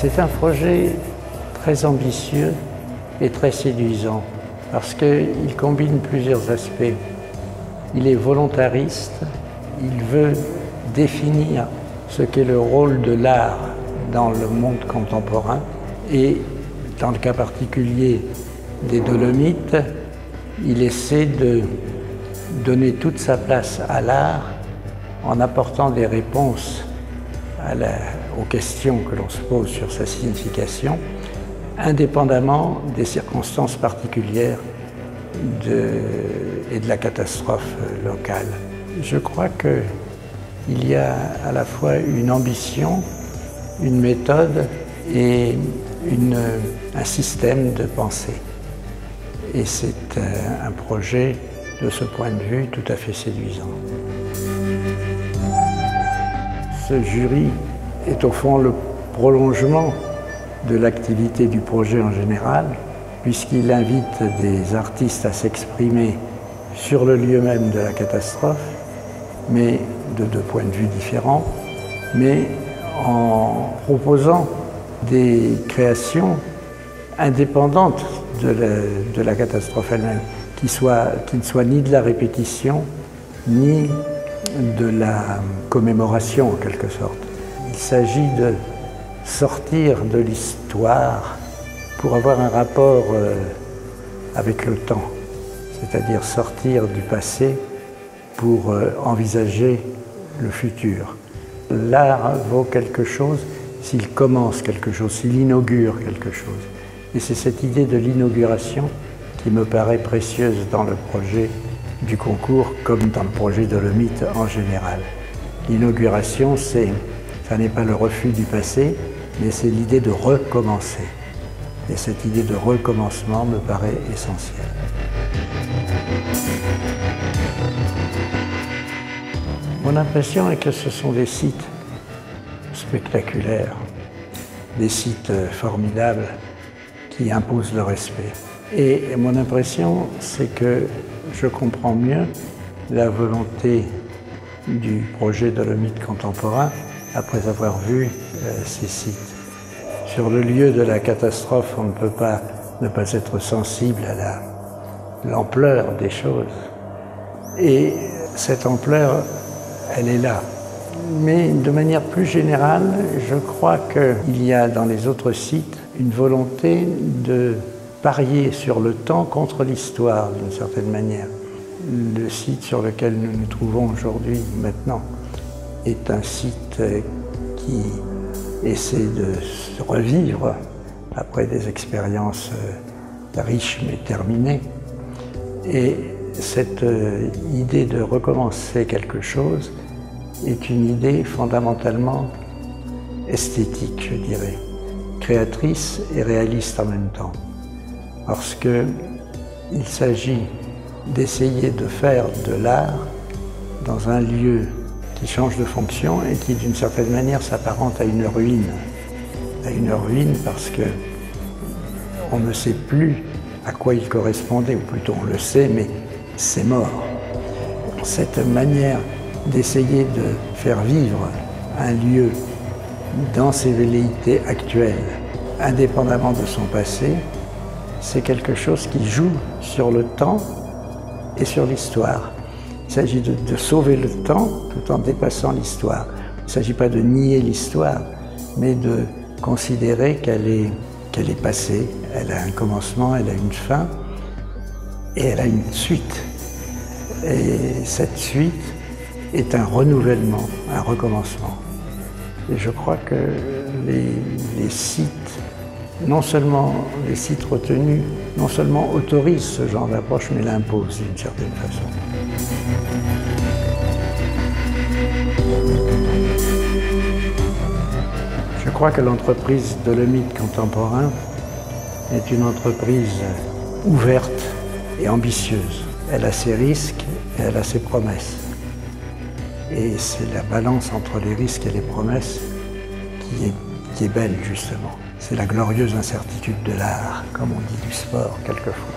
C'est un projet très ambitieux et très séduisant parce qu'il combine plusieurs aspects. Il est volontariste, il veut définir ce qu'est le rôle de l'art dans le monde contemporain et dans le cas particulier des Dolomites, il essaie de donner toute sa place à l'art en apportant des réponses aux questions que l'on se pose sur sa signification, indépendamment des circonstances particulières et de la catastrophe locale. Je crois qu'il y a à la fois une ambition, une méthode et un système de pensée. Et c'est un projet, de ce point de vue, tout à fait séduisant. Ce jury est au fond le prolongement de l'activité du projet en général, puisqu'il invite des artistes à s'exprimer sur le lieu même de la catastrophe, mais de deux points de vue différents, mais en proposant des créations indépendantes de la catastrophe elle-même, qui ne soient ni de la répétition, ni de la commémoration en quelque sorte. Il s'agit de sortir de l'histoire pour avoir un rapport avec le temps, c'est-à-dire sortir du passé pour envisager le futur. L'art vaut quelque chose s'il commence quelque chose, s'il inaugure quelque chose. Et c'est cette idée de l'inauguration qui me paraît précieuse dans le projet du concours comme dans le projet Dolomites en général. L'inauguration, ça n'est pas le refus du passé, mais c'est l'idée de recommencer. Et cette idée de recommencement me paraît essentielle. Mon impression est que ce sont des sites spectaculaires, des sites formidables qui imposent le respect. Et mon impression, c'est que je comprends mieux la volonté du projet Dolomites contemporain après avoir vu ces sites. Sur le lieu de la catastrophe, on ne peut pas ne pas être sensible à l'ampleur des choses. Et cette ampleur, elle est là. Mais de manière plus générale, je crois qu'il y a dans les autres sites une volonté de parier sur le temps contre l'histoire, d'une certaine manière. Le site sur lequel nous nous trouvons aujourd'hui, maintenant, est un site qui essaie de se revivre après des expériences riches mais terminées. Et cette idée de recommencer quelque chose est une idée fondamentalement esthétique, je dirais, créatrice et réaliste en même temps. Parce qu'il s'agit d'essayer de faire de l'art dans un lieu qui change de fonction et qui, d'une certaine manière, s'apparente à une ruine. À une ruine parce qu'on ne sait plus à quoi il correspondait, ou plutôt on le sait, mais c'est mort. Cette manière d'essayer de faire vivre un lieu dans ses velléités actuelles, indépendamment de son passé, c'est quelque chose qui joue sur le temps et sur l'histoire. Il s'agit de sauver le temps tout en dépassant l'histoire. Il ne s'agit pas de nier l'histoire, mais de considérer qu'elle est passée, elle a un commencement, elle a une fin, et elle a une suite. Et cette suite est un renouvellement, un recommencement. Et je crois que les sites, non seulement les sites retenus, non seulement autorisent ce genre d'approche, mais l'imposent d'une certaine façon. Je crois que l'entreprise Dolomites contemporain est une entreprise ouverte et ambitieuse. Elle a ses risques et elle a ses promesses. Et c'est la balance entre les risques et les promesses qui est belle, justement. C'est la glorieuse incertitude de l'art, comme on dit du sport quelquefois.